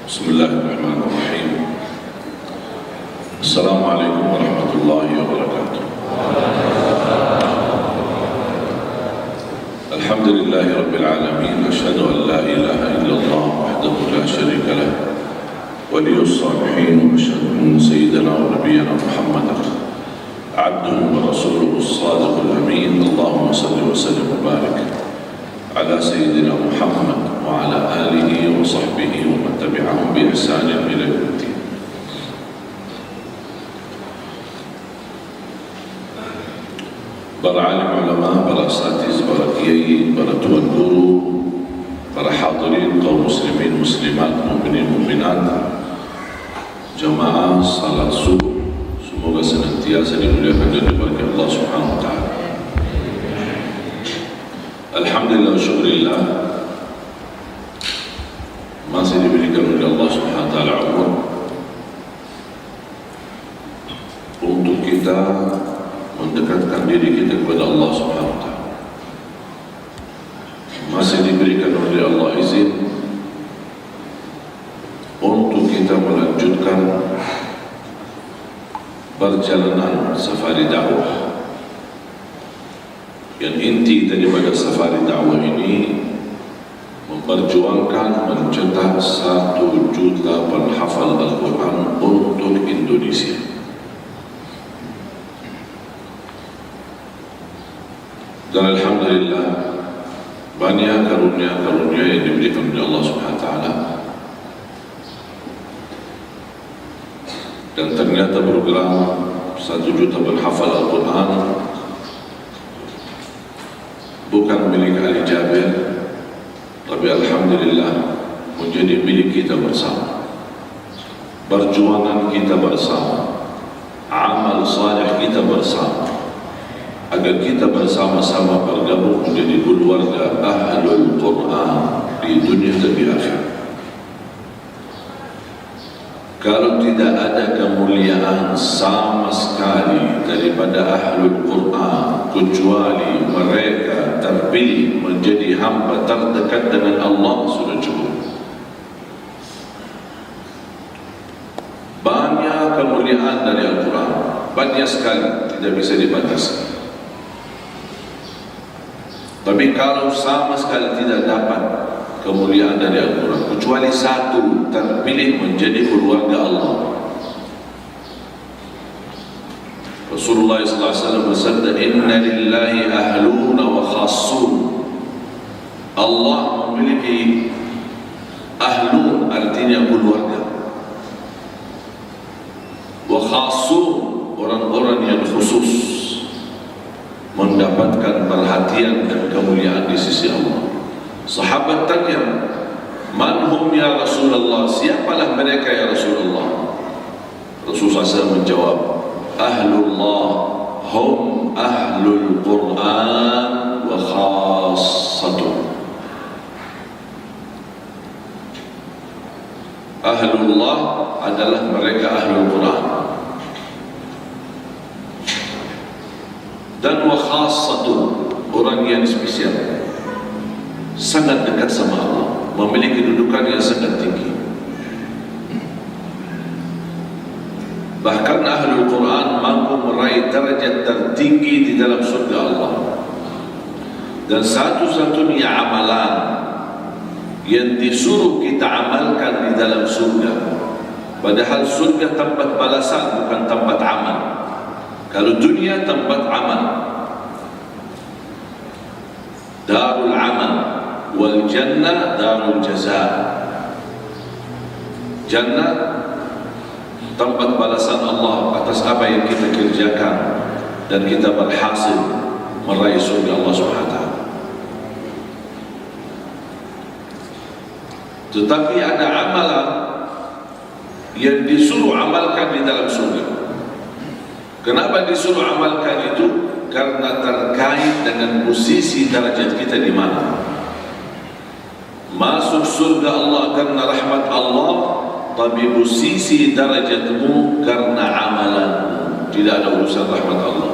Bismillahirrahmanirrahim. Assalamualaikum warahmatullahi wabarakatuh. Alhamdulillahi rabbil alamin. Asyhadu an la ilaha illallah wahdahu la syarika lah, waliyus salihin, wa asyhadu anna sayyidana wa nabiyyana Muhammadan abduhu wa rasuluhu as-sadiqul amin. Allahumma salli wa sallim wa barik ala sayyidina Muhammad wa ala alihi wa sahbihi wa man tabi'ahum bi ihsanin ila yaumil. Para alim ulama, para asatiz, para kiai, para tuan guru, para hadirin kaum muslimin muslimat, mukminin mukminat, jamaah salat subuh, semoga senantiasa dimuliakan dan diberkahi Allah Subhanahu wa taala. Alhamdulillah wa syukurillah, masih diberikan oleh Allah Subhanahu wa taala umur untuk kita mendekatkan diri kita kepada Allah Subhanahu wa taala. Masih diberikan oleh Allah izin untuk kita melanjutkan perjalanan safari dakwah. Yang inti daripada safari dakwah ini memperjuangkan mencetak 1 juta penghafal Al-Quran untuk Indonesia. Dan alhamdulillah, banyak karunia-karunia yang diberikan oleh Allah Subhanahu wa taala. Dan ternyata program 1 juta penghafal Al-Quran bukan milik Ali Jabir, tapi alhamdulillah menjadi milik kita bersama. Perjuangan kita bersama, amal saleh kita bersama, agar kita bersama-sama bergabung menjadi keluarga Ahlul Quran di dunia dan di akhirat. Kalau tidak ada kemuliaan sama sekali daripada Ahlul Quran kecuali mereka terpilih menjadi hamba terdekat dengan Allah, sudah cukup. Banyak kemuliaan dari Al-Quran, banyak sekali, tidak bisa dibatasi. Tapi kalau sama sekali tidak dapat kemuliaan dari Al-Quran kecuali satu terpilih menjadi keluarga Allah. Rasulullah SAW bersabda, "Inna lillahi ahluna wa khassun." Allah memiliki ahlun, artinya keluarga, wa khassun, orang-orang yang khusus mendapatkan perhatian dan kemuliaan di sisi Allah. Sahabat tanya, "Man hum ya Rasulullah?" Siapalah mereka ya Rasulullah? Rasulullah SAW menjawab, "Ahlullah hum ahlul Quran wa khassatuh." Ahlullah adalah mereka ahlul Quran, dan wa khassatuh, orang yang spesial, sangat dekat sama Allah, memiliki kedudukan yang sangat tinggi. Bahkan Ahlul Quran mampu meraih derajat tertinggi di dalam surga Allah. Dan satu-satunya amalan yang disuruh kita amalkan di dalam surga, padahal surga tempat balasan, bukan tempat amal. Kalau dunia tempat amal, darul amal, wal jannah darul jaza. Jannah tempat balasan Allah atas apa yang kita kerjakan, dan kita berhasil meraih surga Allah SWT. Tetapi ada amalan yang disuruh amalkan di dalam surga. Kenapa disuruh amalkan itu? Karena terkait dengan posisi darajat kita di mana. Masuk surga Allah karena rahmat Allah, tapi posisi darajatmu karena amalanmu. Tidak ada urusan rahmat Allah.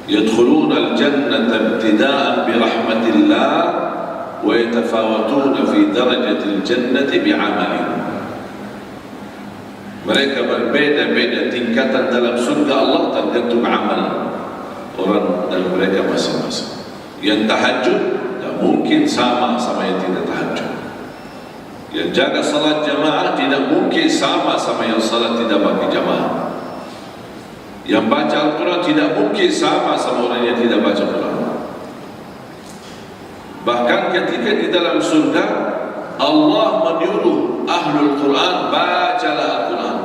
Yadkhuluna al-jannata ibtida'an bi rahmatillah wa yatafawatuna fi darajatil jannati bi'amalihim. Mereka berbeda-beda tingkatan dalam surga Allah tergantung amal orang dan mereka masing-masing. Yang tahajud tak mungkin sama yang tidak tahajud. Yang jaga salat jamaah tidak mungkin sama yang salat tidak bagi jamaah. Yang baca Al-Quran tidak mungkin sama orang yang tidak baca Al-Quran. Bahkan ketika di dalam surga Allah menyuruh ahlul Quran, bacalah Al-Quran.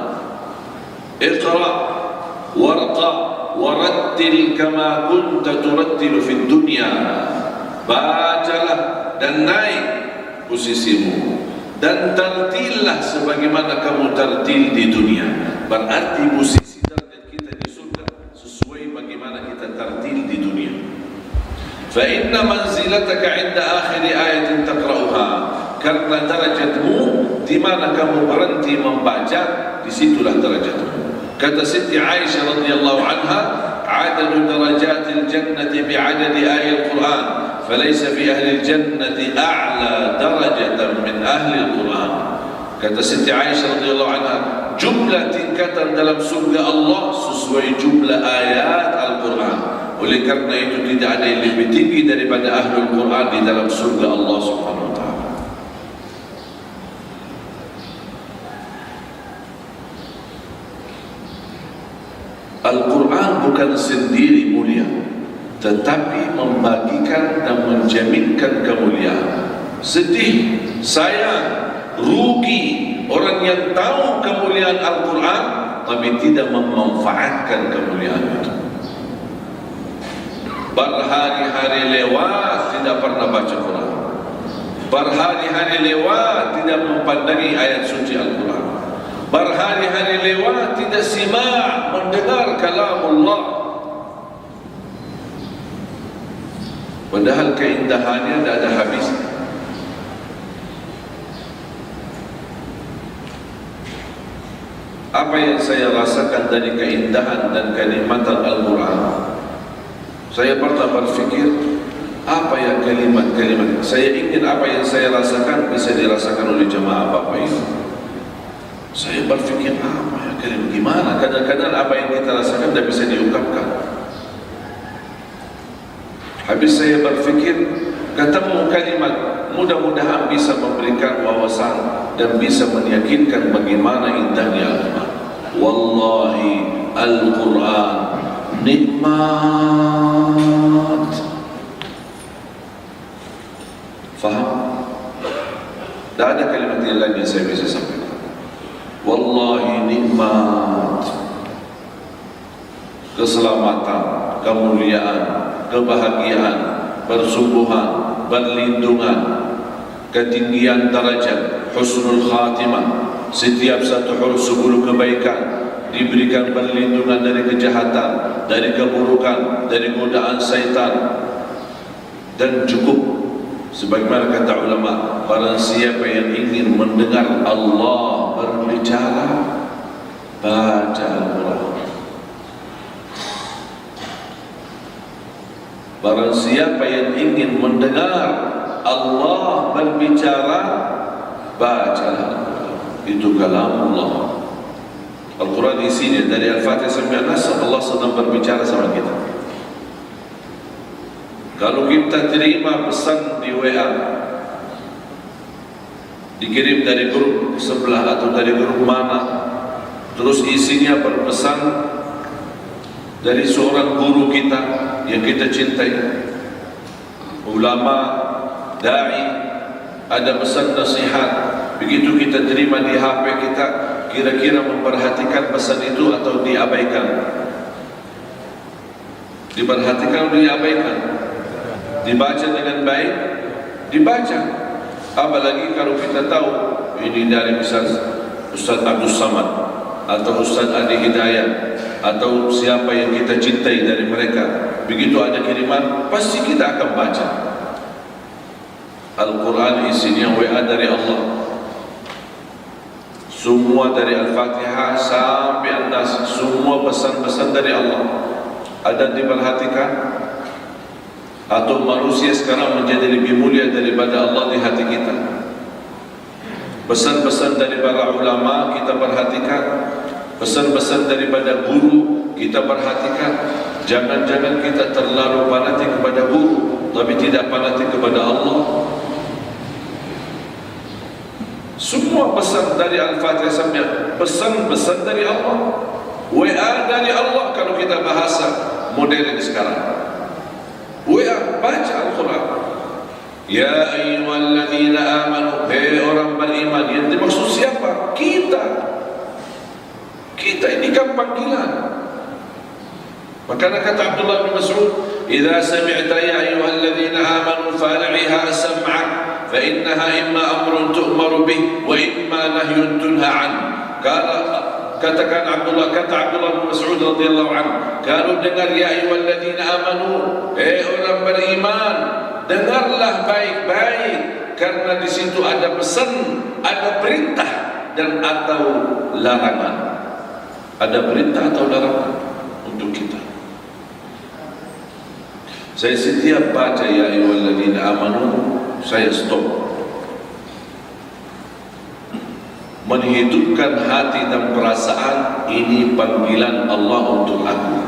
Iqra warqa warattil kama kunta turattilu fid dunya. Bacalah dan naik posisimu dan tartillah sebagaimana kamu tartil di dunia. Berarti posisi darjat kita di surga sesuai bagaimana kita tartil di dunia. Fa inna manzilataka 'inda akhir ayatin taqra'uha, karena darajatmu di mana kamu berhenti membaca, disitulah darajatmu. Kata Siti Aisyah radhiyallahu anha, adadu darajatil jannati bi'adadi ayatil Quran, falaysa fi ahli jannati a'la darajatan min ahli Quran. Kata Siti Aisyah radhiyallahu anha, jumlah tingkatan dalam surga Allah sesuai jumlah ayat Al-Quran. Oleh karena itu tidak ada yang lebih tinggi daripada ahlul Quran di dalam surga Allah Subhanahu wa ta'ala. Al-Quran bukan sendiri mulia, tetapi membagikan dan menjaminkan kemuliaan. Sedih, sayang, rugi orang yang tahu kemuliaan Al-Quran tapi tidak memanfaatkan kemuliaan itu. Berhari-hari lewat tidak pernah baca Quran, berhari-hari lewat tidak mempandangi ayat suci Al-Quran, berhari-hari lewat tidak simak mendengar kalamullah. Padahal keindahannya tidak ada habis. Apa yang saya rasakan dari keindahan dan kenikmatan Al-Quran, saya pernah berfikir, apa yang kalimat-kalimat, saya ingin apa yang saya rasakan bisa dirasakan oleh jemaah Bapak ini. Saya berfikir, apa ya kalimat, gimana? Kadang-kadang apa yang kita rasakan tidak bisa diungkapkan. Habis saya berfikir, ketemu kalimat, mudah-mudahan bisa memberikan wawasan dan bisa meyakinkan bagaimana indahnya Al-Quran. Wallahi Al-Quran nikmat. Faham? Tak ada kalimat yang lain yang saya bisa sampaikan. Wallahi nikmat. Keselamatan, kemuliaan, kebahagiaan, persungguhan, perlindungan, ketinggian darajat, husnul khatimah. Setiap satu huruf 10 kebaikan, diberikan perlindungan dari kejahatan, dari keburukan, dari godaan syaitan. Dan cukup, sebagaimana kata ulama, barang siapa yang ingin mendengar Allah berbicara, baca Al-Quran. Barang siapa yang ingin mendengar Allah berbicara, baca Al-Quran. Itu kalamullah. Al-Quran isinya dari Al-Fatihah sampai An-Nas, Allah sedang berbicara sama kita. Kalau kita terima pesan di WA, dikirim dari grup sebelah atau dari grup mana, terus isinya berpesan dari seorang guru kita yang kita cintai, ulama, da'i, ada pesan nasihat, begitu kita terima di HP kita, kira-kira memperhatikan pesan itu atau diabaikan? Diperhatikan atau diabaikan? Dibaca dengan baik? Dibaca. Apalagi kalau kita tahu ini dari Ustaz Abdul Samad atau Ustaz Adi Hidayat atau siapa yang kita cintai dari mereka, begitu ada kiriman, pasti kita akan baca. Al-Quran isinya WA dari Allah, semua dari Al-Fatihah sampai An-Nas, semua pesan-pesan dari Allah. Ada diperhatikan? Atau manusia sekarang menjadi lebih mulia daripada Allah di hati kita? Pesan-pesan dari para ulama kita perhatikan, pesan-pesan daripada guru kita perhatikan. Jangan-jangan kita terlalu fanatik kepada guru tapi tidak fanatik kepada Allah. Semua pesan dari Al-Fatihah sampai pesan-pesan dari Allah, WA dari Allah kalau kita bahasa modern sekarang. WA, baca Al-Quran. Ya ayyuhalladzina amanu, hei orang beriman. Yang dimaksud siapa? Kita ini kan panggilan. Maka kata Abdullah bin Mas'ud, "Idza sami'ta ya ayyuhalladzina amanu fa'riha sam'ak, fa innaha imma amrun tu'maru bih wa imma nahyun tunha 'an." Kata Abdullah bin Mas'ud radhiyallahu anhu, kalau dengar ya ayyuhalladzina amanu, orang beriman, dengarlah baik-baik, karena di situ ada pesan, ada perintah dan atau larangan. Ada perintah atau larangan untuk kita. Saya setiap baca ya ayyuhalladzina amanu, saya stop. Menghidupkan hati dan perasaan, ini panggilan Allah untuk aku.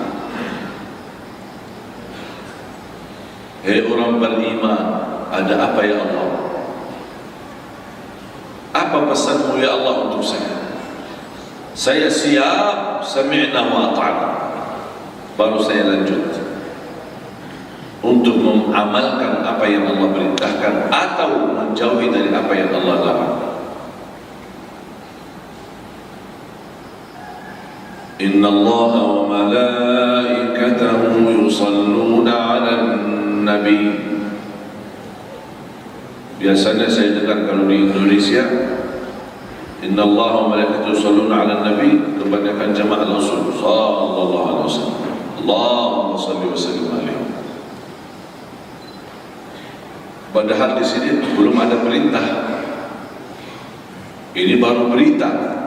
Hei orang beriman, ada apa ya Allah? Apa pesanmu ya Allah untuk saya? Saya siap, sami'na wa ata'na. Baru saya lanjut untuk mengamalkan apa yang Allah perintahkan atau menjauhi dari apa yang Allah larang. Inna Allah wa malaikatahu yusalluna 'alan nabi. Biasanya saya dengar kalau di Indonesia, Inna Allah wa malaikatahu yusalluna 'alan nabi, kebanyakan jamaah Rasul sallallahu alaihi wasallam. Allahumma shalli wa sallim alaihi. Padahal di sini belum ada perintah. Ini baru berita.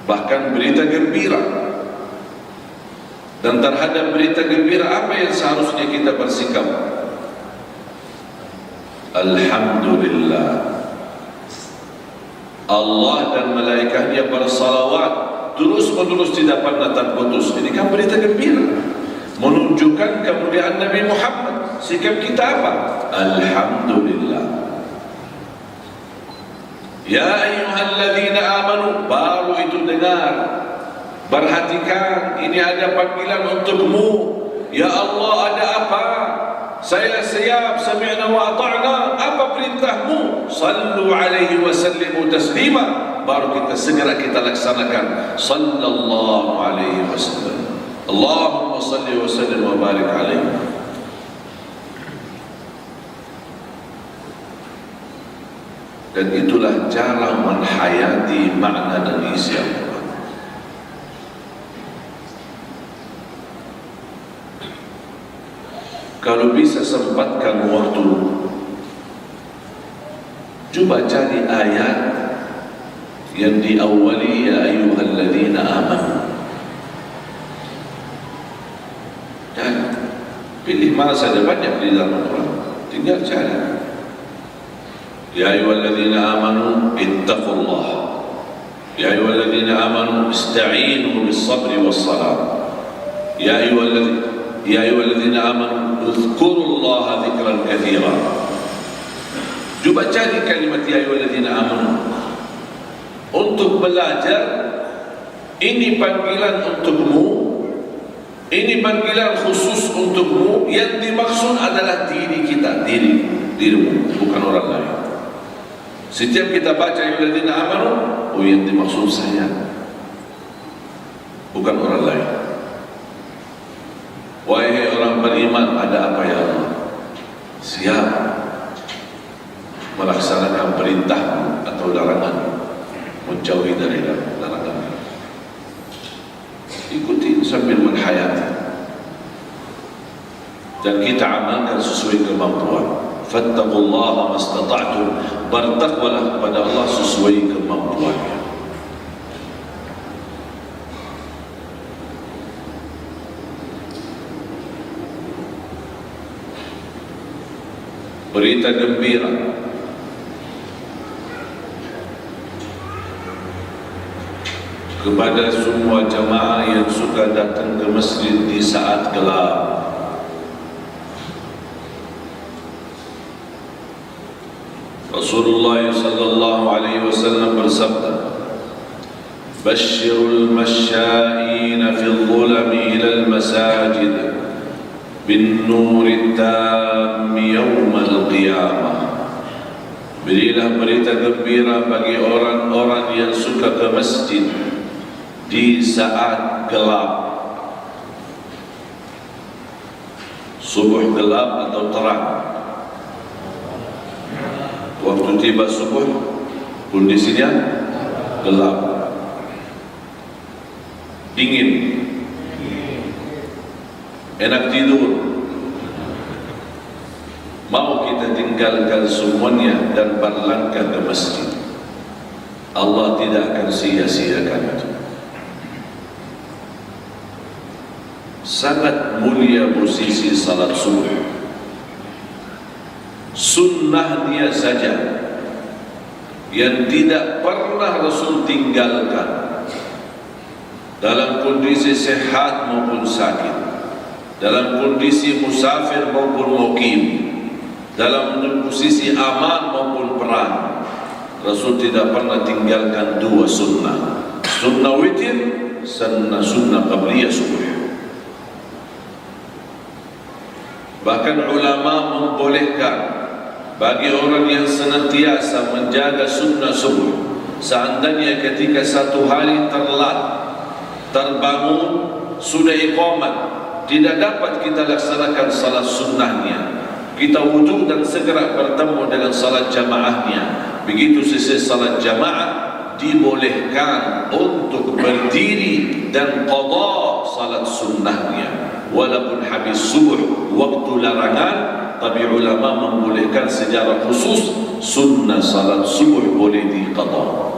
Bahkan berita gembira. Dan terhadap berita gembira, apa yang seharusnya kita bersikap? Alhamdulillah, Allah dan malaikatnya bersalawat terus-menerus tidak pernah terputus. Ini kan berita gembira, menunjukkan kemuliaan Nabi Muhammad. Sikap kita apa? Alhamdulillah. Ya ayyuhalladzina amanu, baru itu dengar, perhatikan, ini ada panggilan untukmu. Ya Allah, ada apa? Saya siap, sami'na wa ata'na. Apa perintahmu? Sallu alaihi wa sallimu taslima. Baru kita segera kita laksanakan. Sallallahu alaihi wasallam. Allahumma salli wa sallim wa barik alaihi. Dan itulah cara menghayati makna dan isi Al-Quran. Kalau bisa sempatkan waktu, coba cari ayat yang diawali ya ayyuhalladzina amanu. Dan pilih mana saja, banyak di dalam Al-Quran, tinggal cari. Ya ayyuhalladzina amanu ittaqullah. Ya ayyuhalladzina amanu ista'inu bis-sabri was-salah. Ya ayyuhalladzina amanu uzkurullaha dzikran katsira. Coba cari kalimat ya ayyuhalladzina amanu untuk belajar. Ini panggilan untukmu, ini panggilan khusus untukmu. Yang dimaksud adalah diri kita, dirimu, bukan orang lain. Setiap kita baca ya ayyuhalladzina amanu, oh yang dimaksud saya, bukan orang lain. Wahai orang beriman, ada apa ya Allah? Siap melaksanakan perintahmu atau larangan, menjauhi dari larangan. Ikuti sambil menghayati, dan kita amalkan sesuai kemampuan. Fattaqullaha mastata'tum, bertakwalah kepada Allah sesuai kemampuannya. berita gembira kepada semua jamaah yang suka datang ke masjid di saat gelap. Rasulullah sallallahu alaihi wasallam bersabda, "Basyirul masya'ina fil dhulami ila al-masajid bin nuri tam yawmal qiyamah." Berilah berita gembira bagi orang-orang yang suka ke masjid di saat gelap, subuh gelap atau terang. Waktu tiba subuh, kondisinya gelap, dingin, enak tidur. Mau kita tinggalkan semuanya dan berlangkah ke masjid. Allah tidak akan sia-siakan itu. Sangat mulia posisi salat subuh. Sunnahnya saja yang tidak pernah Rasul tinggalkan, dalam kondisi sehat maupun sakit, dalam kondisi musafir maupun mukim, dalam posisi aman maupun perang. Rasul tidak pernah tinggalkan dua sunnah, sunnah witir, sunnah qabliyah subuh. Bahkan ulama membolehkan bagi orang yang senantiasa menjaga sunnah subuh, seandainya ketika satu hari terlambat terbangun sudah iqamat, tidak dapat kita laksanakan salat sunnahnya, kita wudhu dan segera bertemu dengan salat jamaahnya. Begitu selesai salat jamaah, dibolehkan untuk berdiri dan qada salat sunnahnya, walaupun habis subuh waktu larangan. Tapi ulama membolehkan secara khusus sunnah salat subuh boleh diqada,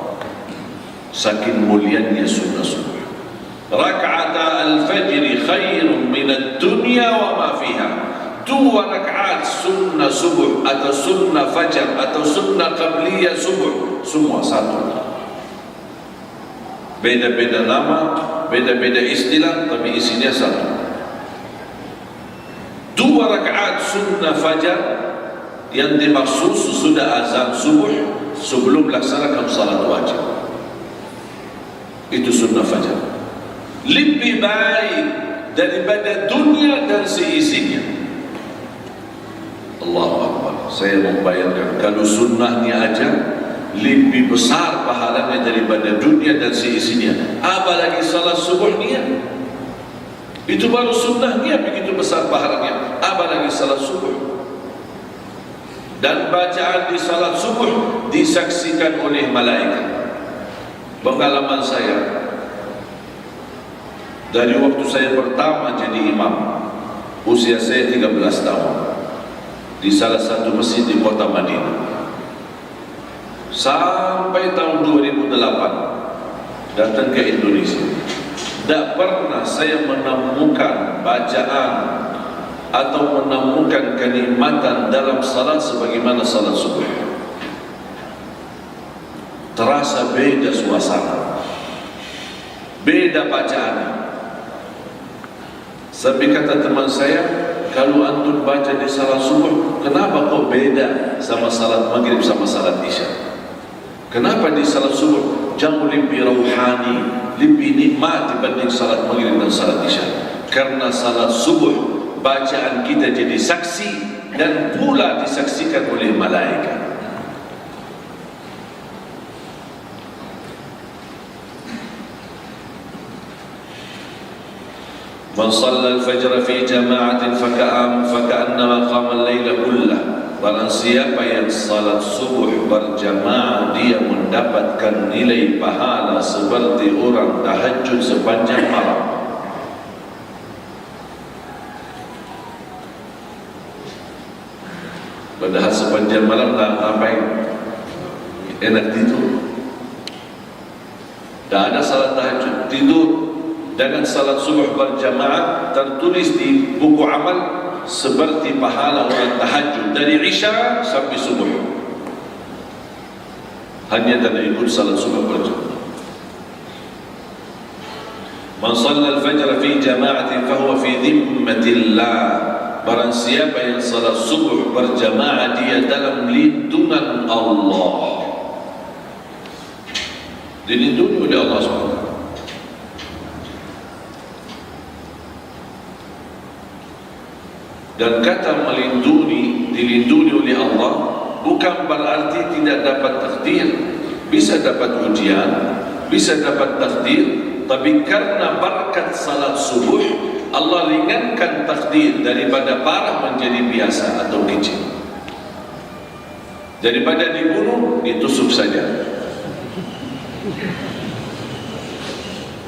saking mulianya sunnah subuh. Rak'ata al-fajr khairun min ad-dunya wa ma fiha. Dua rakaat sunnah subuh atau sunnah fajar atau sunnah qabliyah subuh, semua satu. Beda-beda nama, beda-beda istilah, tapi isinya satu. Dua rakaat sunnah fajar yang dimaksud sudah azan subuh sebelum melaksanakan salat wajib, itu sunnah fajar. Lebih baik daripada dunia dan seisinya. Allahu Akbar. Saya membayangkan kalau sunnahnya aja lebih besar pahalanya daripada dunia dan seisinya, apalagi salat subuhnya. Itu baru sunnahnya begitu besar pahalanya, apalagi salat subuh. Dan bacaan di salat subuh disaksikan oleh malaikat. Pengalaman saya dari waktu saya pertama jadi imam, usia saya 13 tahun, di salah satu masjid di kota Madinah, sampai tahun 2008 datang ke Indonesia, tidak pernah saya menemukan bacaan atau menemukan kenikmatan dalam salat sebagaimana salat subuh. Terasa beda suasana, beda bacaan. Sampai kata teman saya, kalau antum baca di salat subuh, kenapa kok beda sama salat maghrib sama salat isya? Kenapa di salat subuh jauh lebih rauhani, lebih nikmat dibanding salat maghrib dan salat isya? Karena salat subuh bacaan kita jadi saksi dan pula disaksikan oleh malaikat. Man shalla al-fajr fi jama'atin faka'annama qama al-laila kullah. Barang siapa yang salat subuh berjamaah, dia mendapatkan nilai pahala seperti orang tahajud sepanjang malam. Padahal sepanjang malam nak ngapain? Enak tidur. Tak ada salat tahajud, tidur. Dengan salat subuh berjamaah tertulis di buku amal seperti pahala orang tahajud dari Isya sampai subuh, hanya karena ikut salat subuh berjamaah. Man shalla al-fajr fi jama'atin fahuwa fi dhimmatillah. Barang siapa yang salat subuh berjamaah, dia dalam lindungan Allah, dilindungi oleh Allah SWT. Dan kata melindungi, dilindungi oleh Allah, bukan berarti tidak dapat takdir. Bisa dapat ujian, bisa dapat takdir, tapi karena berkat salat subuh, Allah ringankan takdir daripada parah menjadi biasa atau kecil. Daripada dibunuh, ditusuk saja.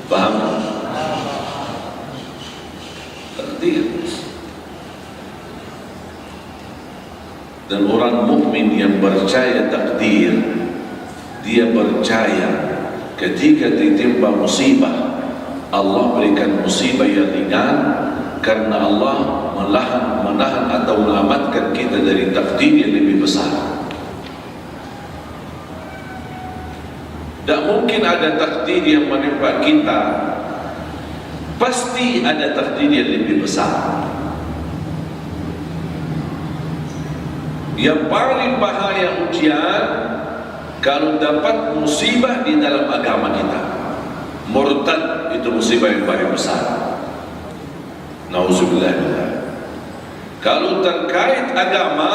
Faham? Takdir. Dan orang mukmin yang percaya takdir, dia percaya ketika ditimpa musibah, Allah berikan musibah yang ringan karena Allah menahan atau menyelamatkan kita dari takdir yang lebih besar. Tak mungkin ada takdir yang menimpa kita, pasti ada takdir yang lebih besar. Yang paling bahaya ujian kalau dapat musibah di dalam agama kita. Murtad itu musibah yang paling besar. Nauzubillah. Kalau terkait agama,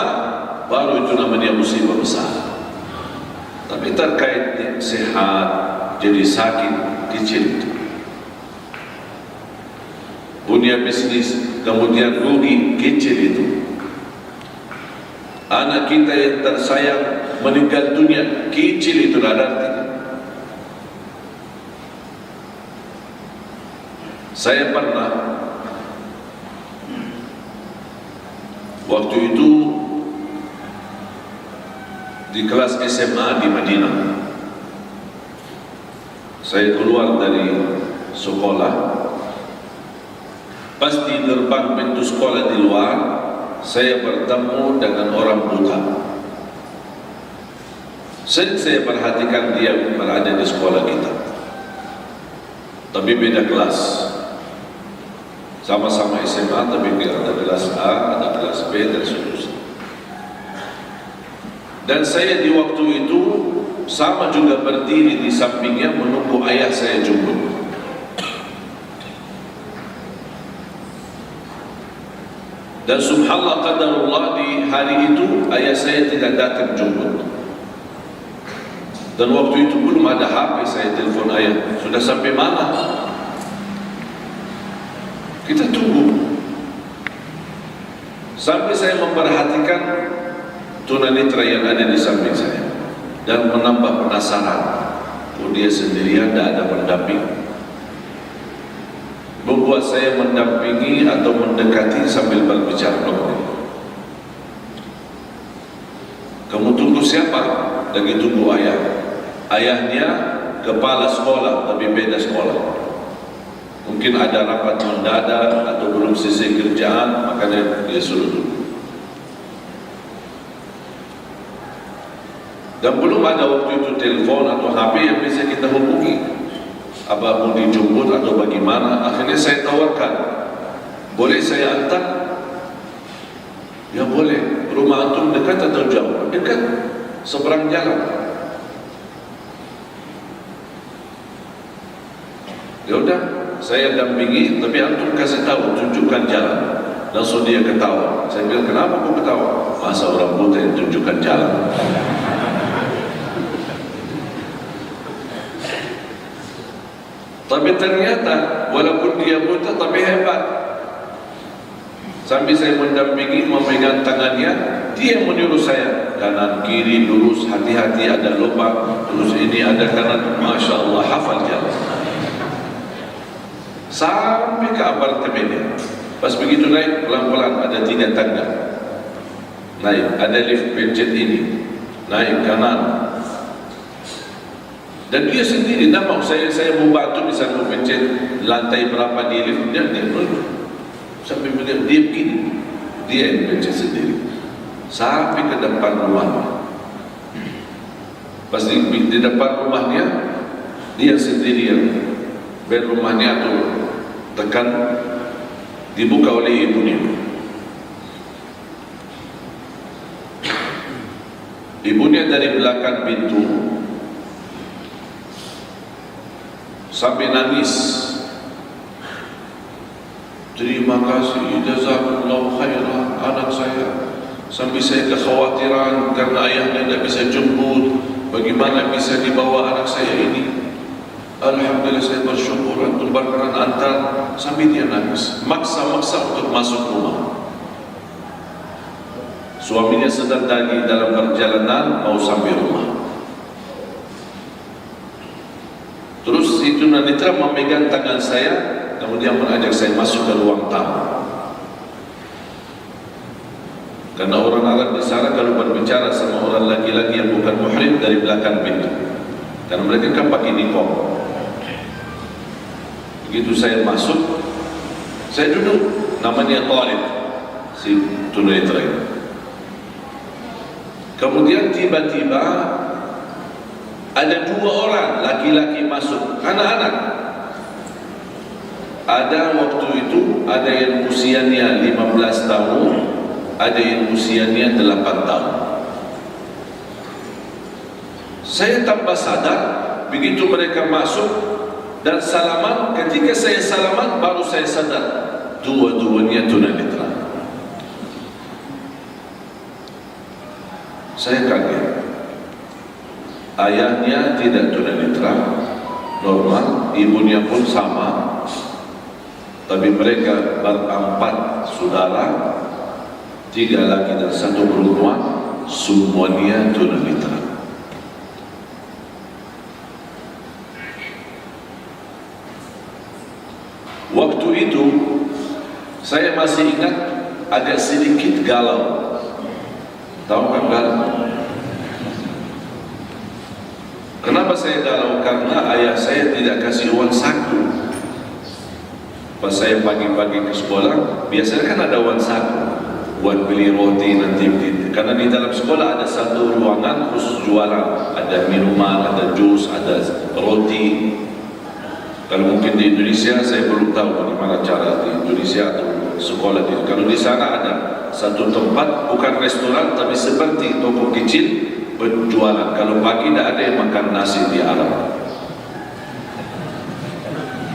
baru itu namanya musibah besar. Tapi terkait sehat, jadi sakit, kecil. Punya bisnis, kemudian rugi, kecil itu. Anak kita yang tersayang meninggal dunia, kecil itu ada artinya. Saya pernah waktu itu di kelas SMA di Madinah. Saya keluar dari sekolah, pas di gerbang pintu sekolah di luar, saya bertemu dengan orang buta. Sering saya perhatikan dia berada di sekolah kita, tapi beda kelas. Sama-sama SMA, tapi ada kelas A, ada kelas B, dan seterusnya. Dan saya di waktu itu sama juga berdiri di sampingnya menunggu ayah saya jemput. Dan subhanallah qadarullah, di hari itu ayah saya tidak datang jemput. Dan waktu itu belum ada HP, saya telepon ayah, sudah sampai mana? Kita tunggu. Sampai saya memperhatikan tunanetra yang ada di samping saya dan menambah penasaran. Oh, dia sendirian, tidak ada pendamping. Membuat saya mendampingi atau mendekati sambil berbicara. Kamu tunggu siapa? Lagi tunggu ayah. Ayahnya kepala sekolah, tapi beda sekolah. Mungkin ada rapat mendadak atau belum selesai kerjaan, makanya dia suruh dulu. Dan belum ada waktu itu telepon atau HP yang bisa kita hubungi. Apa mau dijemput atau bagaimana? Akhirnya saya tawarkan, boleh saya antar? Ya boleh. Rumah antum dekat atau jauh? Dekat, seberang jalan. Ya udah, saya dampingi, tapi antum kasih tahu, tunjukkan jalan. Langsung dia ketawa. Saya bilang, kenapa kau ketawa? Masa orang buta yang tunjukkan jalan? Tapi ternyata walaupun dia buta tapi hebat. Sambil saya mendampingi, memegang tangannya, dia menyuruh saya kanan kiri lurus, hati-hati ada lubang, terus ini ada kanan. Masya Allah, hafal jalan sampai ke apartemennya. Pas begitu naik pelan-pelan, ada 3 tangga. Naik, ada lift, pencet ini, naik kanan. Dan dia sendiri tak mau saya mau bantu, bisa pencet lantai berapa di lift, dia sampai dia begini. dia yang benci sendiri sampai ke depan rumahnya. Pas di depan rumahnya, dia sendirian. Bel rumahnya tu tekan dibuka oleh ibunya. Ibunya dari belakang pintu sampai nangis. Terima kasih, jazakumullah khairan anak saya. Sampai saya kekhawatiran karena ayahnya tidak bisa jemput. Bagaimana bisa dibawa anak saya ini? Alhamdulillah saya bersyukur antum berperan antar. Sampai dia nangis, maksa-maksa untuk masuk rumah. Suaminya sedang dalam perjalanan mau sampai rumah. Terus itu Nanitra memegang tangan saya, kemudian mengajak saya masuk ke ruang tamu. Karena orang Arab di sana kalau berbicara sama orang laki-laki yang bukan muhrim dari belakang pintu, karena mereka kan pakai niqab. Begitu saya masuk, saya duduk, namanya Talib, si tunanetra itu. Kemudian tiba-tiba ada 2 orang laki-laki masuk, anak-anak. Ada waktu itu, ada yang usianya 15 tahun, ada yang usianya 8 tahun. Saya tanpa sadar, begitu mereka masuk dan salaman, ketika saya salaman baru saya sadar dua-duanya tunanetra. Saya kaget. Ayahnya tidak tunanetra, normal, ibunya pun sama, tapi mereka berempat saudara, 3 laki dan 1 perempuan, semuanya tunanetra. Waktu itu saya masih ingat agak sedikit galau. Tahu kan galau? Kenapa saya galau? Karena ayah saya tidak kasih uang saku. Pas saya pagi-pagi ke sekolah, biasanya kan ada uang saku buat beli roti nanti. Karena di dalam sekolah ada satu ruangan khusus jualan, ada minuman, ada jus, ada roti. Kalau mungkin di Indonesia saya belum tahu bagaimana cara di Indonesia atau sekolah itu. Kalau di sana ada satu tempat, bukan restoran tapi seperti toko kecil berjualan. Kalau pagi tidak ada yang makan nasi di Arab.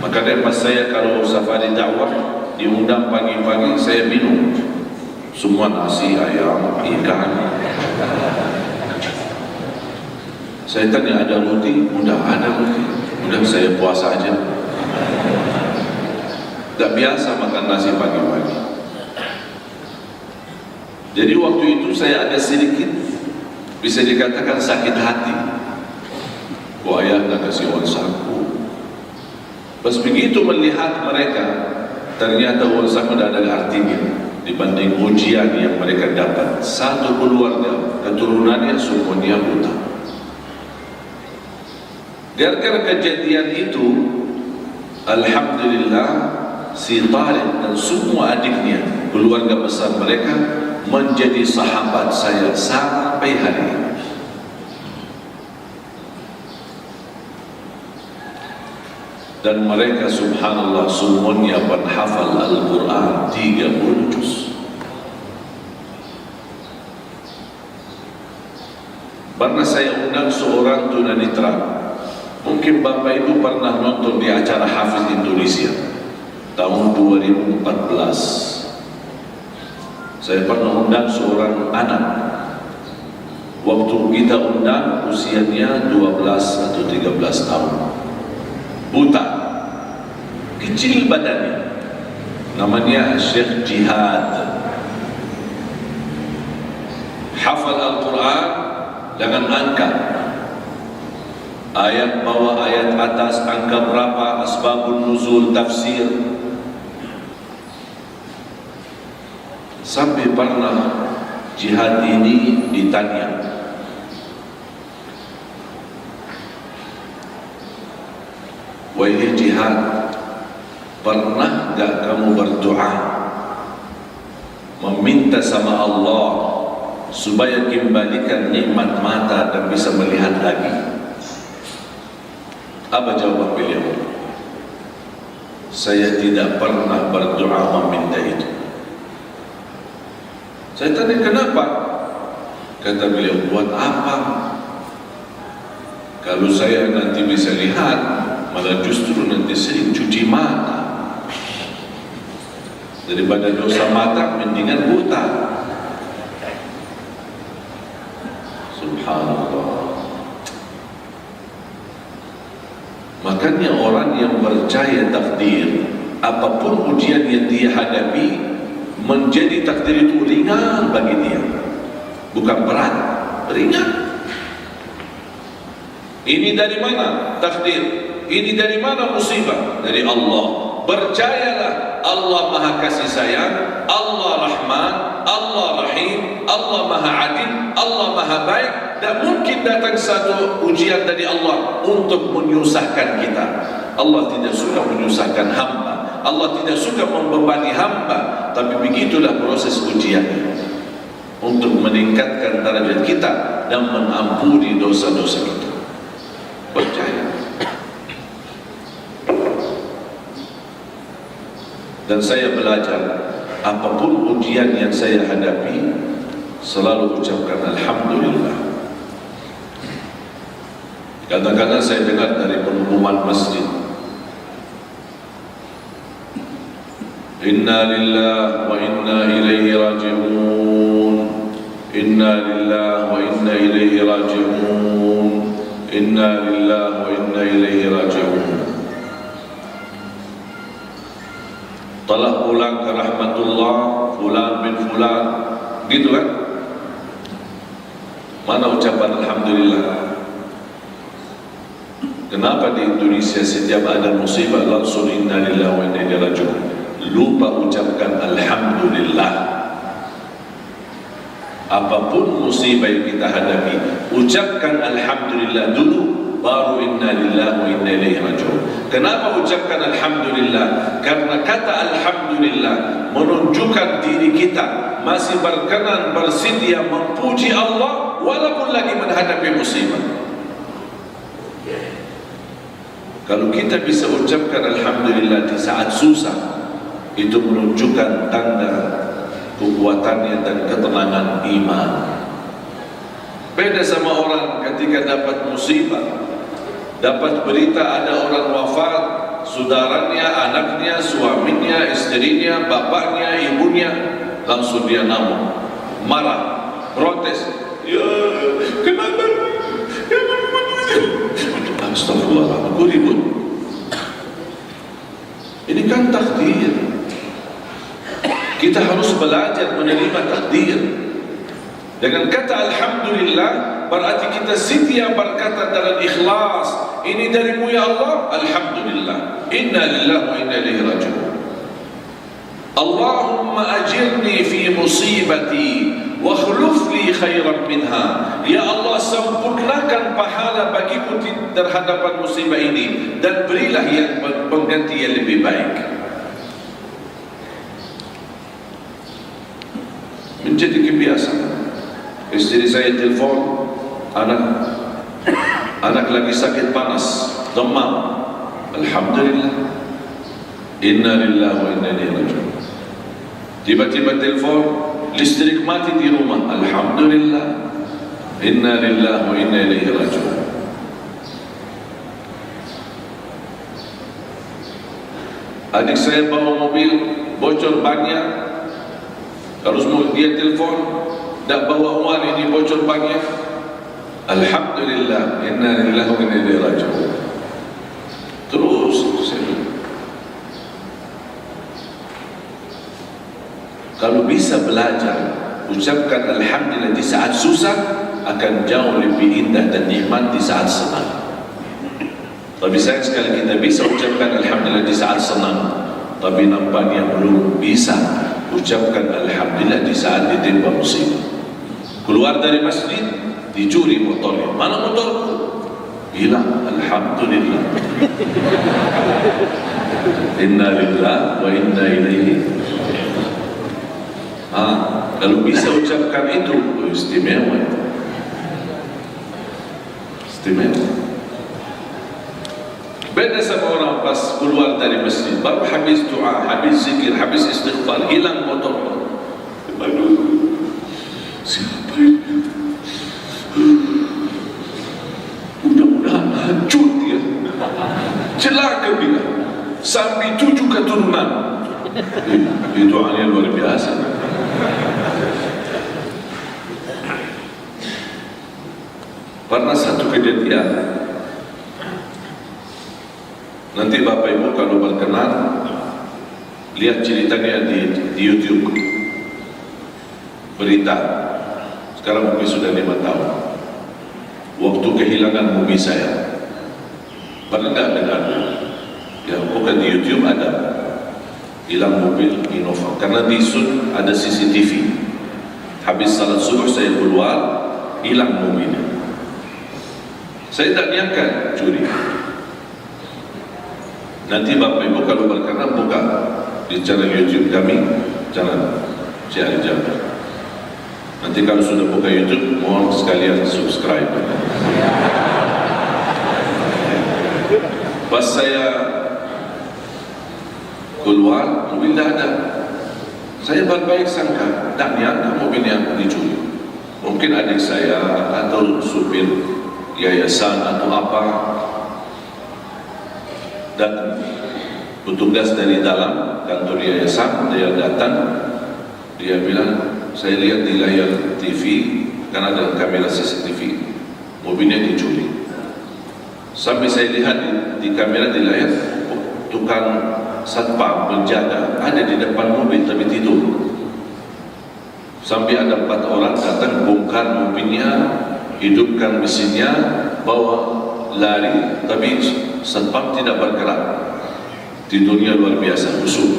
Maka dari pas saya kalau safari dakwah diundang pagi-pagi, saya minum semua nasi, ayam, ikan. Saya tanya ada roti? Udah ada roti. Udah saya puasa aja. Tak biasa makan nasi pagi-pagi. Jadi waktu itu saya ada sedikit, bisa dikatakan sakit hati. Wah, ayah tak kasih uang saku. Pas begitu melihat mereka, ternyata uang saku tidak ada artinya dibanding ujian yang mereka dapat. Satu keluarga keturunannya semuanya buta. Gara-gara kejadian itu, alhamdulillah si Talib dan semua adiknya, keluarga besar mereka menjadi sahabat saya sampai hari ini. Dan mereka subhanallah semuanya penghafal Al-Quran 30 juz. Pernah saya undang seorang tunanetra. Mungkin Bapak Ibu pernah nonton di acara Hafiz Indonesia tahun 2014. Saya pernah undang seorang anak. Waktu kita undang usianya 12 atau 13 tahun. Buta, kecil badannya. Namanya Syekh Jihad. Hafal Al-Quran dengan angka. Ayat bawah, ayat atas, angka berapa, asbabun nuzul, tafsir. Sampai pernah Jihad ini ditanya, wahai Jihad, pernah gak kamu berdoa meminta sama Allah supaya kembalikan nikmat mata dan bisa melihat lagi. Apa jawaban beliau? Saya tidak pernah berdoa meminta itu. Saya tanya kenapa? Kata beliau, buat apa? Kalau saya nanti bisa lihat, malah justru nanti sering cuci mata. Daripada dosa mata, mendingan buta. Subhanallah. Makanya orang yang percaya takdir, apapun ujian yang dia hadapi, menjadi takdir itu ringan bagi dia, bukan berat, ringan. Ini dari mana takdir? Ini dari mana musibah? Dari Allah. Percayalah, Allah Maha Kasih Sayang, Allah Rahman, Allah Rahim, Allah Maha Adil, Allah Maha Baik. Dan mungkin datang satu ujian dari Allah untuk menyusahkan kita. Allah tidak suka menyusahkan hamba, Allah tidak suka membebani hamba. Tapi begitulah proses ujian, untuk meningkatkan derajat kita dan mengampuni dosa-dosa kita. Percaya. Dan saya belajar, apapun ujian yang saya hadapi, selalu ucapkan Alhamdulillah. Kadang-kadang saya dengar dari pengumuman masjid, Inna lillahi wa inna ilaihi raji'un, Inna lillahi wa inna ilaihi raji'un, Inna lillahi wa inna ilaihi raji'un. Telah pulang ke rahmatullah fulan bin fulan, gitu kan? Mana ucapan Alhamdulillah? Kenapa di Indonesia setiap ada musibah langsung inna lillahi wa inna ilaihi raji'un? Lupa ucapkan Alhamdulillah. Apapun musibah yang kita hadapi, ucapkan Alhamdulillah dulu, baru inna lillahi wa inna ilaihi raji'un. Kenapa ucapkan Alhamdulillah? Karena kata Alhamdulillah menunjukkan diri kita masih berkenan, bersedia memuji Allah walaupun lagi menghadapi musibah. Kalau kita bisa ucapkan Alhamdulillah di saat susah, itu menunjukkan tanda kekuatannya dan ketenangan iman. Beda sama orang ketika dapat musibah, dapat berita ada orang wafat, saudaranya, anaknya, suaminya, istrinya, bapaknya, ibunya, langsung dia ngamuk, marah, protes. Ya, kenapa? Astagfirullah, aku ribut. Ini kan takdir. Kita harus belajar menerima takdir. Dengan kata Alhamdulillah, berarti kita setia berkata dalam ikhlas, ini darimu ya Allah, Alhamdulillah, Inna lillahi wa inna ilaihi raji'un. Allahumma ajirni fi musibati wa khuluf li khairan minha. Ya Allah, sempurnakan pahala bagiku terhadap musibah ini dan berilah yang pengganti yang lebih baik. Menjadi kebiasaan. Istri saya telepon, anak lagi sakit panas, demam. Alhamdulillah, Inna lillahi wa inna ilaihi raji'un. Tiba-tiba telepon, listrik mati di rumah. Alhamdulillah, Inna lillahi wa inna ilaihi raji'un. Adik saya bawa mobil, bocor banyak. Harus dia telepon, tak bawa uang, ini bocor banyak. Alhamdulillah, Inna lillahi wa inna ilaihi raji'un. Terus saya, kalau bisa belajar ucapkan Alhamdulillah di saat susah, akan jauh lebih indah dan nikmat di saat senang. Tapi sayang sekali kita bisa ucapkan Alhamdulillah di saat senang, tapi nampaknya belum bisa ucapkan Alhamdulillah di saat ditimpa musibah. Keluar dari masjid, dicuri motornya. Mana motorku? Hilang. Alhamdulillah. Inna lillahi wa inna ilaihi. Kalau bisa ucapkan itu, istimewa. Istimewa. Beda sama orang pas keluar dari masjid, baru habis doa, habis zikir, habis istighfar, hilang motor. Aduh, siapa ini? Mudah-mudahan hancur dia, celaka dia, sampai 7 keturunan. Itu doanya luar biasa. Pernah satu kejadian, nanti Bapak Ibu kalau berkenan lihat ceritanya di YouTube, berita. Sekarang mungkin sudah 5 tahun. Waktu kehilangan mobil saya. Pernah enggak dengar? Ya, bukan di YouTube ada hilang mobil Innova. Karena di Sun ada CCTV. Habis salat subuh saya keluar, hilang mobilnya. Saya tak nyangka curi. Nanti Bapak Ibu kalau berkenan buka di channel YouTube kami, jangan cari jangan. Nanti kalau sudah buka YouTube, mohon sekalian subscribe. Pas saya keluar, mobil tak ada. Saya berbaik sangka, tak nyangka mobilnya dicuri. Mungkin adik saya atau supir yayasan atau apa, dan petugas dari dalam kantor yayasan dia datang, dia bilang, saya lihat di layar TV, karena ada kamera CCTV, mobilnya dicuri. Sampai saya lihat di kamera di layar, tukang satpam penjaga ada di depan mobil tapi tidur. Sampai ada 4 orang datang, bongkar mobilnya, hidupkan mesinnya, bawa lari, tapi satpam tidak bergerak. Tidurnya luar biasa, khusyuk.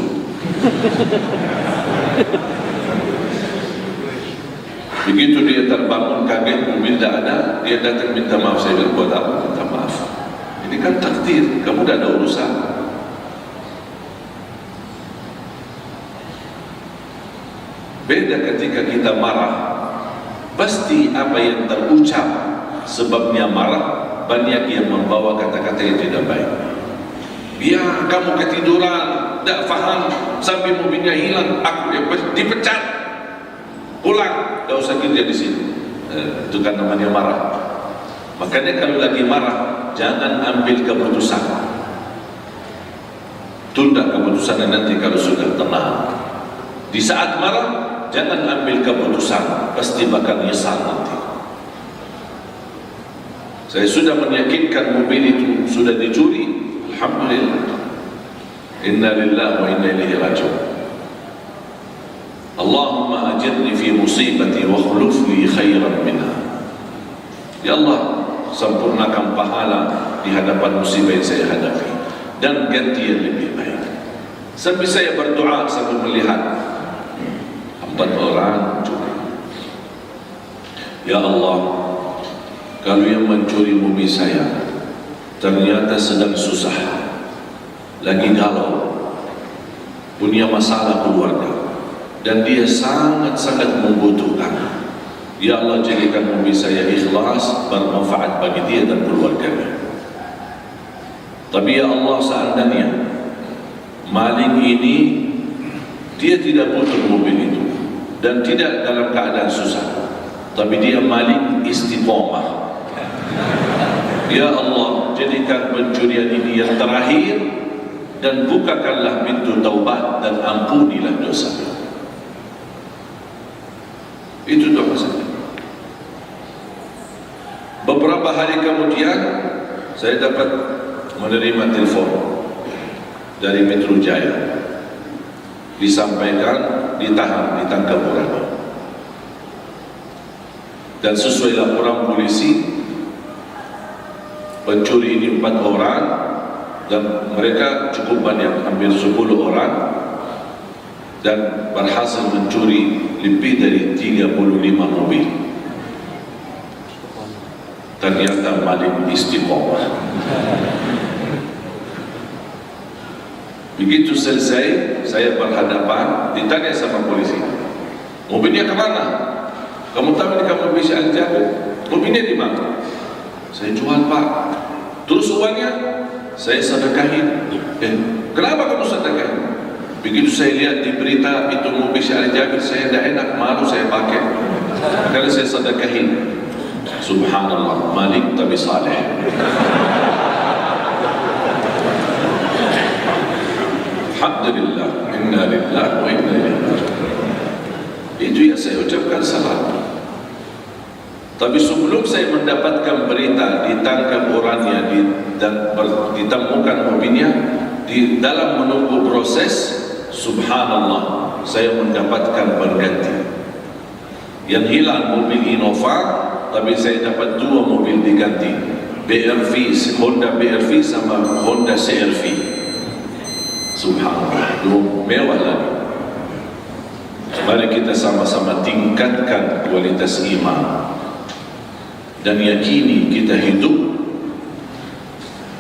Begitu dia terbangun kaget, mobil tak ada, dia datang minta maaf. Saya bilang, buat apa minta maaf? Ini kan takdir, kamu dah ada urusan. Beda ketika kita marah, pasti apa yang terucap sebabnya marah, banyak yang membawa kata-kata yang tidak baik. Ya, kamu ketiduran, tak faham, sampai mobilnya hilang, aku dipecat. Pulang, tak usah kerja di sini. Itu kan namanya marah. Makanya kalau lagi marah, jangan ambil keputusan. Tunda keputusan nanti kalau sudah tenang. Di saat marah, jangan ambil keputusan, pasti bakal nyesal nanti. Saya sudah meyakinkan mobil itu sudah dicuri. Alhamdulillah. Inna lillahi wa inna ilaihi raji'un. Allahumma ajirni fi musibati wa khuluf li khairan minha. Ya Allah, sempurnakan pahala di hadapan musibah yang saya hadapi dan ganti yang lebih baik. Sampai saya berdoa sambil melihat 4 orang curi. Ya Allah, kalau yang mencuri mobil saya ternyata sedang susah, lagi galau, punya masalah keluarga, dan dia sangat-sangat membutuhkan. Ya Allah, jadikan mobil saya ikhlas, bermanfaat bagi dia dan keluarganya. Tapi ya Allah, seandainya maling ini dia tidak butuh mobil itu dan tidak dalam keadaan susah, tapi dia maling istiqomah. Ya Allah, jadikan pencurian ini yang terakhir dan bukakanlah pintu taubat dan ampunilah dosa. Itu doa saya. Beberapa hari kemudian saya dapat menerima telepon dari Metro Jaya, disampaikan ditahan, ditangkap orang. Dan sesuai laporan polisi, pencuri ini 4 orang dan mereka cukup banyak, hampir 10 orang, dan berhasil mencuri lebih dari 35 mobil. Ternyata maling istiqomah. Begitu selesai, saya berhadapan, ditanya sama polisi, Mobilnya kemana? Kamu tahu ini kamu bisa Al-Jabir? Mobilnya di mana? Saya jual Pak. Terus uangnya saya sedekahin. Kenapa kamu sedekahin? Begitu saya lihat di berita itu mobil Syekh Al-Jabir, saya tidak enak, malu saya pakai. Makanya saya sedekahin. Subhanallah, Malik tapi saleh. Alhamdulillah, inna lillahi wa inna ilaihi raji'un. Itu yang saya ucapkan salat. Tapi sebelum saya mendapatkan berita ditangkap orangnya dan ditemukan mobilnya, di dalam menunggu proses, subhanallah, saya mendapatkan berganti. Yang hilang mobil Innova, tapi saya dapat 2 mobil diganti, BRV, Honda BRV sama Honda CR-V. Subhanallah, mewah lagi. Mari kita sama-sama tingkatkan kualitas iman dan yakini kita hidup.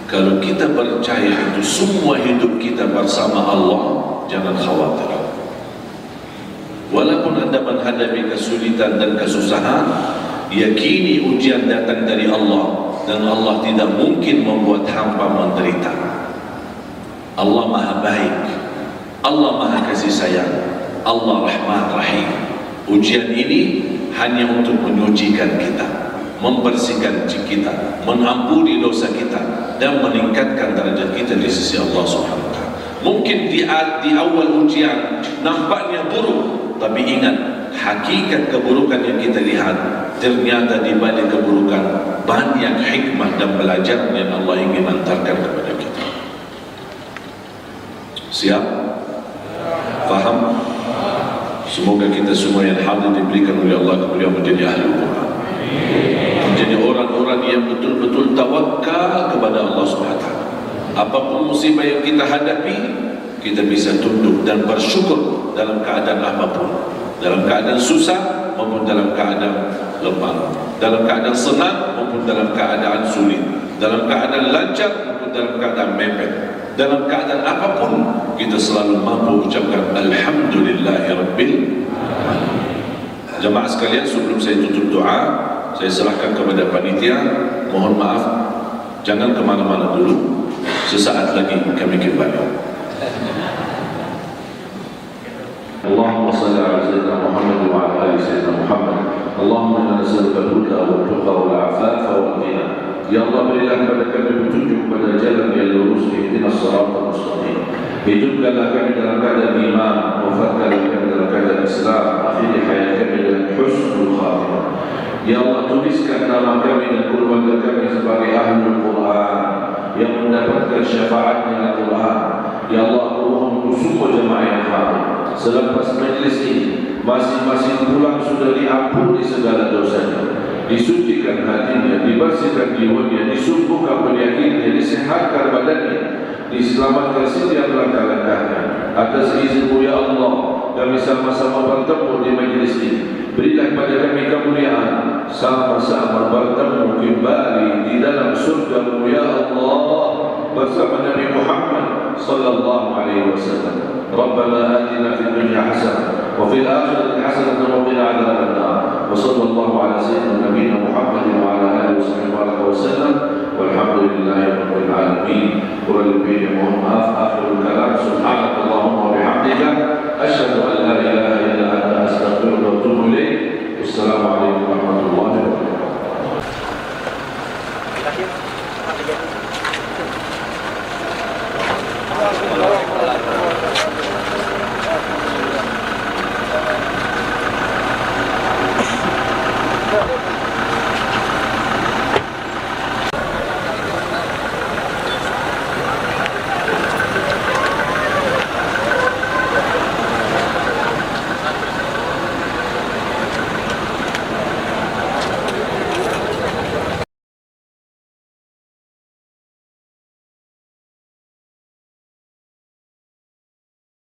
Kalau kita percaya itu semua hidup kita bersama Allah, jangan khawatir. Walaupun anda menghadapi kesulitan dan kesusahan, yakini ujian datang dari Allah, dan Allah tidak mungkin membuat hamba menderita. Allah Maha Baik, Allah Maha Kasih Sayang, Allah Rahman Rahim. Ujian ini hanya untuk menyucikan kita, membersihkan kita, mengampuni dosa kita, dan meningkatkan derajat kita di sisi Allah Subhanahu wa Ta'ala. Mungkin di awal ujian nampaknya buruk, tapi ingat, hakikat keburukan yang kita lihat, ternyata di balik keburukan banyak hikmah dan pelajaran yang Allah ingin hantarkan kepada kita. Siap? Faham? Semoga kita semua yang hadir diberikan oleh Allah kemuliaan menjadi ahli Quran, menjadi orang-orang yang betul-betul tawakal kepada Allah SWT. Apapun musibah yang kita hadapi, kita bisa tunduk dan bersyukur dalam keadaan apapun, dalam keadaan susah maupun dalam keadaan lemah, dalam keadaan senang maupun dalam keadaan sulit, dalam keadaan lancar maupun dalam keadaan mepet, dalam keadaan apapun kita selalu mampu ucapkan Alhamdulillahirabbil alamin. Jemaah sekalian, sebelum saya tutup doa, saya serahkan kepada panitia. Mohon maaf, jangan kemana-mana dulu. Sesaat lagi kami kembali. Allahumma salli ala sayyidina Muhammad wa ala ali sayyidina Muhammad. Allahumma inna nas'aluka al-huda wal-tuqa wal-'afafa wal-ghina. Ya Allah, berilah kepada kami petunjuk pada jalan yang lurus, ihdinas siratal mustaqim. Hidupkanlah kami dalam keadaan iman, wafatkanlah kami dalam keadaan Islam, akhiri hayat kami dengan husnul khatimah. Ya Allah, tuliskan nama kami dan keluarga kami sebagai ahlul Quran yang mendapatkan syafaatnya Al-Quran. Ya Allah, aku mohon semua jemaah yang hadir selepas majlis ini, masing-masing pulang sudah diampuni segala dosanya, disucikan hatinya, dibersihkan jiwanya, disembuhkan penyakitnya, disehatkan badannya, diselamatkan setiap langkah-langkahnya. Atas izin-Mu ya Allah, kami sama-sama bertemu di majlis ini. Berilah kepada kami kemuliaan, sama-sama bertemu kembali di dalam surga-Mu ya Allah, bersama Nabi Muhammad sallallahu alaihi wasallam. Rabbana atina fid dunya hasanah wa fil akhirati hasanah wa qina adzabannar. Wa sallallahu ala sayyidina nabiyina Muhammad wa ala alihi wasallam. Walhamdulillahi rabbil alamin. Wa lillahi mohon maaf, akhirul kalam, subhanakallahumma wa bihamdika, asyhadu an la ilaha illa anta, astaghfiruka wa atubu ilaik. Wassalamualaikum warahmatullahi wabarakatuh.